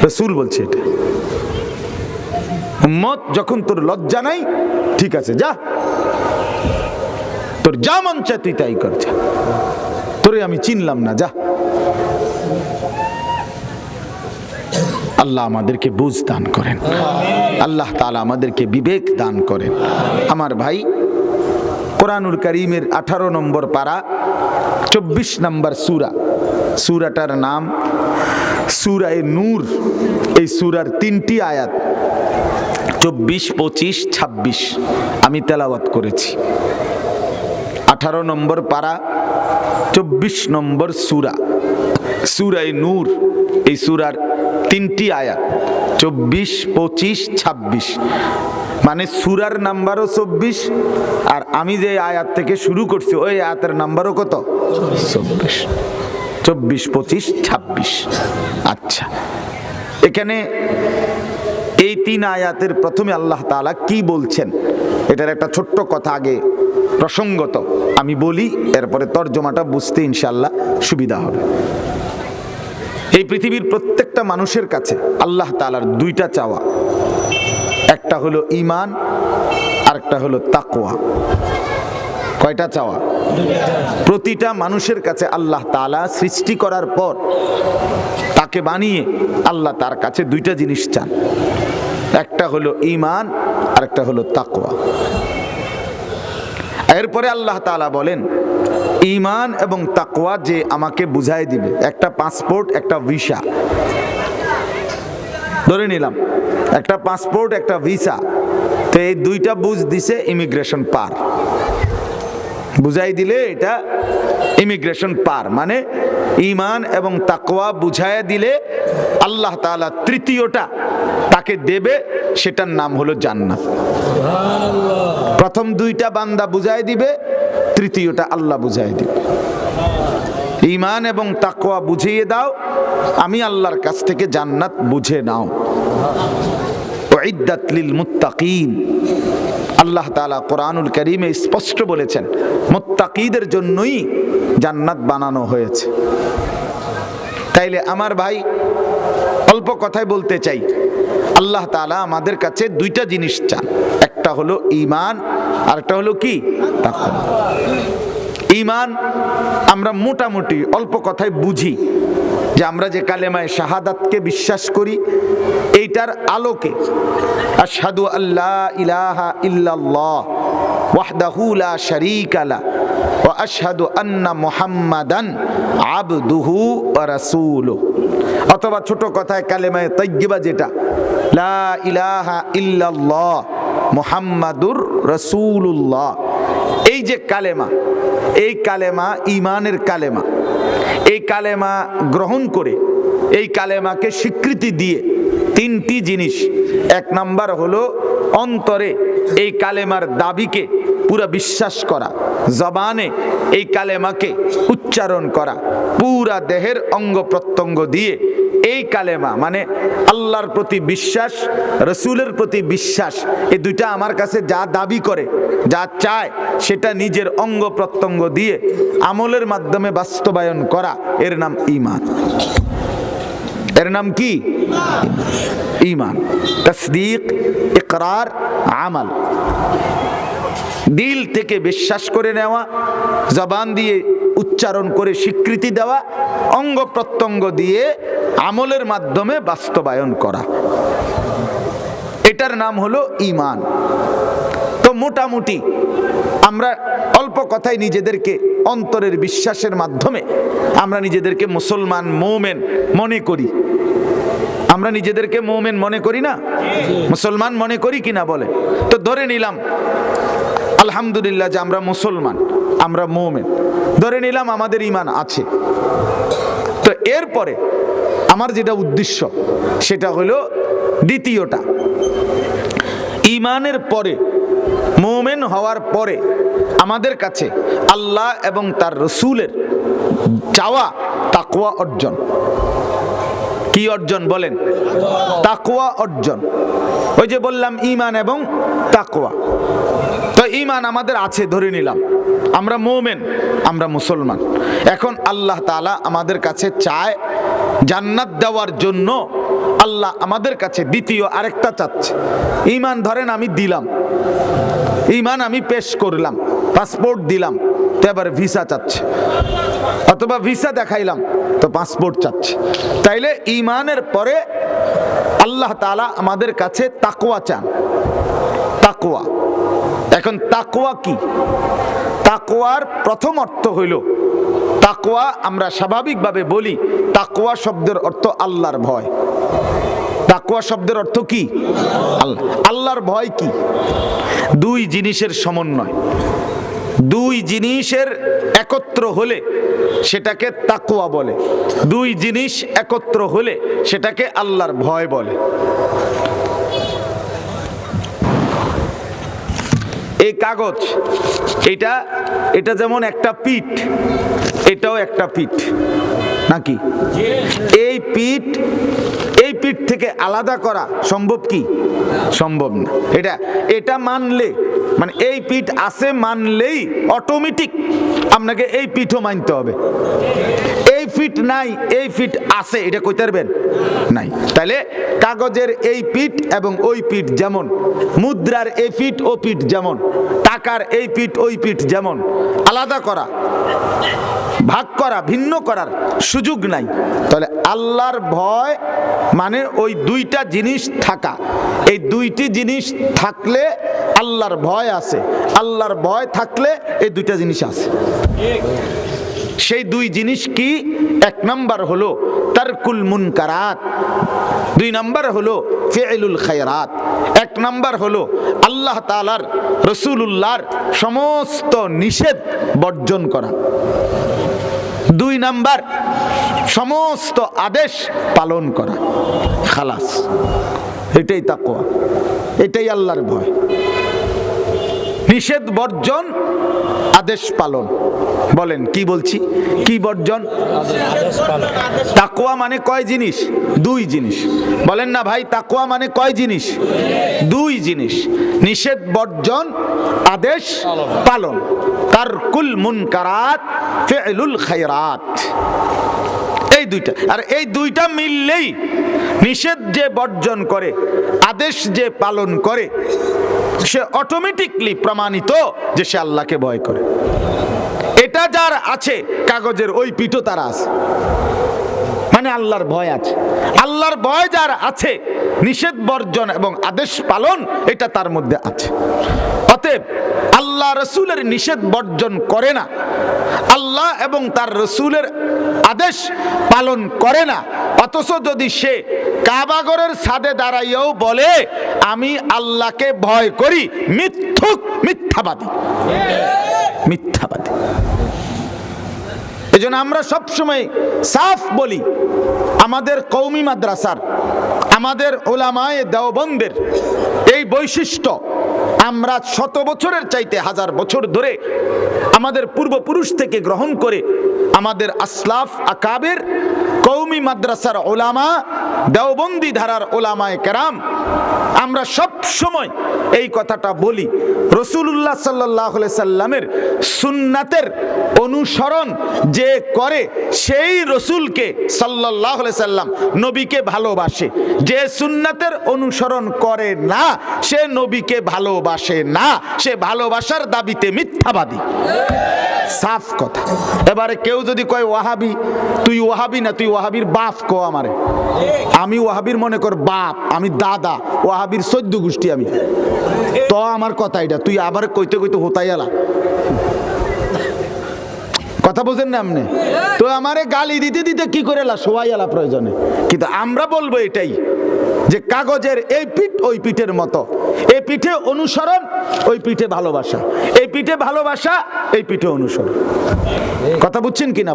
রাসূল বলছে এটা। উম্মত যখন তোর লজ্জা নাই, ঠিক আছে যা, তোর যা মন চায় তুই তাই কর, যা, তোরে আমি চিনলাম না, যা। আল্লাহ আমাদেরকে বুঝ দান করেন, আল্লাহ তাআলা আমাদেরকে বিবেক দান করেন। আমার ভাই, কোরআনুল কারীমের 18 নম্বর পারা 24 নম্বর সূরা, সূরাটার নাম সূরায়ে নূর। এই সূরার 3টি আয়াত 24, 25, 26 আমি তেলাওয়াত করেছি। 18 নম্বর পারা 24 নম্বর সূরা, সূরায়ে নূর। এই সূরার 3টি আয়াত 24, 25, 26, মানে সূরার নাম্বারও 24, আর আমি যে আয়াত থেকে শুরু করছি ওই আয়াতের নাম্বারও কত? 24, 24, 25, 26। আচ্ছা, এখানে এই 3 আয়াতের প্রথমে আল্লাহ তাআলা কি বলছেন, এটার একটা ছোট্ট কথা আগে প্রসঙ্গত আমি বলি, এরপরে তরজমাটা বুঝতে ইনশাআল্লাহ সুবিধা হবে। এই পৃথিবীর প্রত্যেকটা মানুষের কাছে আল্লাহ তাআলার 2টা চাওয়া, একটা হলো ঈমান, আরেকটা হলো তাকওয়া। কয়টা চাওয়া? প্রতিটা মানুষের কাছে আল্লাহ তাআলা সৃষ্টি করার পর তাকে বানিয়ে আল্লাহ তার কাছে 2টা জিনিস চান, একটা হলো ঈমান, আরেকটা হলো তাকওয়া। এরপরে আল্লাহ তাআলা বলেন, ঈমান এবং তাকওয়া যে আমাকে বুঝাই দিবে, একটা পাসপোর্ট, একটা ভিসা, ধরে নিলাম একটা পাসপোর্ট, একটা ভিসা, তো এই 2টা বুঝ দিছে ইমিগ্রেশন পার, বুঝাই দিলে এটা ইমিগ্রেশন পার, মানে ঈমান এবং তাকওয়া বুঝাইয়া দিলে আল্লাহ তাআলা 3য়টা তাকে দেবে, সেটার নাম হলো জান্নাত। প্রথম 2টা বান্দা বুঝাই দিবে, 3য়টা আল্লাহ বুঝাই দিবে। ঈমান এবং তাকওয়া বুঝিয়ে দাও, আমি আল্লাহর কাছ থেকে জান্নাত বুঝে নাও। উইদ্দাত লিল মুত্তাকিন, আল্লাহ তাআলা কোরআনুল কারীমে স্পষ্ট বলেছেন মুত্তাকিদের জন্যই জান্নাত বানানো হয়েছে। তাইলে আমার ভাই, অল্প কথায় বলতে চাই, আল্লাহ তাআলা আমাদের কাছে 2টা জিনিস চান, একটা হলো ঈমান, আর একটা হলো কি? তাকওয়া। ঈমান আমরা মোটামুটি অল্প কথায় বুঝি যে আমরা যে কালেমায়ে শাহাদাতকে বিশ্বাস করি, এইটার আলোকে আশহাদু আল্লা ইলাহা ইল্লাল্লাহ ওয়াহদাহু লা শারীকা লা ওয়া আশহাদু আন্না মুহাম্মাদান আবদুহু ওয়া রাসূলুহু, অথবা ছোট কথায় কালেমায়ে তাইয়্যিবা যেটা লা ইলাহা ইল্লাল্লাহ মুহাম্মাদুর রাসূলুল্লাহ, এই যে কালেমা, এই কালেমা ঈমানের কালেমা। এই কালেমা গ্রহণ করে, এই কালেমাকে স্বীকৃতি দিয়ে 3টি জিনিস, 1 নাম্বার হলো অন্তরে এই কালেমার দাবিকে পুরা বিশ্বাস করা, জবানে এই কালেমাকে উচ্চারণ করা, পুরা দেহের অঙ্গ প্রত্যঙ্গ দিয়ে এই কালেমা, মানে আল্লাহর প্রতি বিশ্বাস, রাসূলের প্রতি বিশ্বাস, এই 2টা আমার কাছে যা দাবি করে, যা চায়, সেটা নিজের অঙ্গ প্রত্যঙ্গ দিয়ে আমলের মাধ্যমে বাস্তবায়ন করা, এর নাম ঈমান। এর নাম কি? ঈমান। তাসদীক, ইকরার, আমাল। দিল থেকে বিশ্বাস করে নেওয়া, জবান দিয়ে উচ্চারণ করে স্বীকৃতি দেওয়া, অঙ্গ প্রত্যঙ্গ দিয়ে আমলের মাধ্যমে বাস্তবায়ন করা, এটার নাম হলো ঈমান। তো মোটামুটি আমরা অল্প কথায় নিজেদেরকে অন্তরের বিশ্বাসের মাধ্যমে আমরা নিজেদেরকে মুসলমান, মুমিন মনে করি। আমরা নিজেদেরকে মুমিন মনে করি না? মুসলমান মনে করি কিনা বলে? তো ধরে নিলাম আলহামদুলিল্লাহ যে আমরা মুসলমান, আমরা মুমিন, ধরে নিলাম আমাদের ঈমান আছে। তো এরপরে আমার যেটা উদ্দেশ্য সেটা হলো দ্বিতীয়টা, ঈমানের পরে, মুমিন হওয়ার পরে আমাদের কাছে আল্লাহ এবং তার রাসূলের চাওয়া তাকওয়া অর্জন। কি অর্জন বলেন? তাকওয়া অর্জন। ওই যে বললাম ঈমান এবং তাকওয়া। তো ঈমান আমাদের আছে, ধরে নিলাম আমরা মুমিন, আমরা মুসলমান। এখন আল্লাহ তাআলা আমাদের কাছে চায় জান্নাত দেওয়ার জন্য আল্লাহ আমাদের কাছে দ্বিতীয় আরেকটা চাচ্ছে। ঈমান ধরেন আমি দিলাম, ঈমান আমি পেশ করলাম, পাসপোর্ট দিলাম, তো এবার ভিসা চাচ্ছে, অথবা ভিসা দেখাইলাম তো পাসপোর্ট চাচ্ছে। তাইলে ঈমানের পরে আল্লাহ তাআলা আমাদের কাছে তাকওয়া চান। তাকওয়া, এখন তাকওয়া কি? তাকওয়ার প্রথম অর্থ হইল, তাকওয়া আমরা স্বাভাবিকভাবে বলি তাকওয়া শব্দের অর্থ আল্লাহর ভয়। তাকওয়া শব্দের অর্থ কি? আল্লাহ। আল্লাহর ভয় কি? দুই জিনিসের সমন্বয়, দুই জিনিসের একত্র হলে সেটাকে তাকওয়া বলে, দুই জিনিস একত্র হলে সেটাকে আল্লাহর ভয় বলে। এই কাগজ, এটা যেমন একটা পিঠ, এটাও একটা পিঠ নাকি? এই পিঠ থেকে আলাদা করা সম্ভব কি? সম্ভব না। এটা মানলে, মানে এই পিঠ আছে মানলেই অটোমেটিক আপনাকে এই পিঠও মানতে হবে। এই ফিট নাই, এই ফিট আছে, এটা কইতে পারবেন নাই। তাহলে কাগজের এই পিঠ এবং ওই পিঠ যেমন, মুদ্রার এই পিঠ ও পিঠ যেমন, টাকার এই পিঠ ওই পিঠ যেমন, আলাদা করা, ভাগ করা, ভিন্ন করার সুযোগ নাই। তাহলে আল্লাহর ভয় মানে ওই দুইটা জিনিস থাকা। এই দুইটি জিনিস থাকলে আল্লাহর ভয় আছে, আল্লাহর ভয় থাকলে এই দুইটা জিনিস আছে। সেই দুই জিনিস কি? এক নাম্বার হলো তারকুল মুনকারাত, দুই নাম্বার হলো ফি'লুল খায়রাত। এক নাম্বার হলো আল্লাহ তাআলার, রাসূলুল্লাহর সমস্ত নিষেধ বর্জন করা। দুই নাম্বার সমস্ত আদেশ পালন করা। খালাস, এটাই তাকওয়া, এটাই আল্লাহর ভয়। নিষেধ বর্জন, আদেশ পালন। বলেন কি বলছি? কি বর্জন? তাকওয়া মানে কয় জিনিস? দুই জিনিস। বলেন না ভাই, তাকওয়া মানে কয় জিনিস? দুই জিনিস। নিষেধ বর্জন, আদেশ পালন। তারকুল মুনকারাত, ফি'লুল খায়রাত, এই দুইটা। আর এই দুইটা মিললেই নিষেধ যে বর্জন করে, আদেশ যে পালন করে, সে অটোমেটিকলি প্রমাণিত যে সে আল্লাহকে ভয় করে। এটা যার আছে, কাগজের ওই পিঠও তার আছে, মানে আল্লাহর ভয় আছে। আল্লাহর ভয় যার আছে, নিষেধ বর্জন এবং আদেশ পালন এটা তার মধ্যে আছে। অতএব আল্লাহ রসুলের নিষেধ বর্জন করে না, আল্লাহ এবং তার রসুলের আদেশ পালন করে না, অথচ যদি সে কাবাগরের ছাদে দাঁড়াইয়াও বলে আমি আল্লাহকে ভয় করি, মিথ্যুক, মিথ্যাবাদী, মিথ্যাবাদী। এজন্য আমরা সবসময় সাফ বলি, আমাদের কওমি মাদ্রাসার, আমাদের উলামায়ে দেওবন্দের এই বৈশিষ্ট্য আমরা শত বছরের চাইতে হাজার বছর ধরে আমাদের পূর্বপুরুষ থেকে গ্রহণ করে আমাদের আসলাফ আকাবের কওমি মাদ্রাসার উলামা, দেওবন্দি ধারার উলামায়ে কেরাম, আমরা সব সময় এই কথাটা বলি, রাসূলুল্লাহ সাল্লাল্লাহু আলাইহি সাল্লামের সুন্নাতের অনুসরণ যে করে সেই রাসূলকে সাল্লাল্লাহু আলাইহি সাল্লাম, নবীকে ভালোবাসে। যে সুন্নাতের অনুসরণ করে না সে নবীকে ভালোবাসে না, সে ভালোবাসার দাবিতে মিথ্যাবাদী। সাফ কথা। এবারে কেউ যদি কয় ওয়াহাবি, তুই ওয়াহাবি না, তুই ওয়াহাবির বাপ কো আমারে। আমি ওয়াহাবির মনে কর বাপ, আমি দাদা, ওয়াহাবির 14 গোষ্ঠী আমি। তো আমার কথা এটা, তুই আবার কইতে কইতে হোতাই আলা, কথা বোঝেন না আপনি? তো আমারে গালি দিতে দিতে কি করে লা সবাই আলা প্রয়োজনে। কিন্তু আমরা বলবো এটাই যে কাগজের এই পিঠ ওই পিঠের মতো, এই পিঠে অনুসরণ, ওই পিঠে ভালোবাসা, এই পিঠে ভালোবাসা, এই পিঠে অনুসরণ। কথা বুঝছেন কিনা?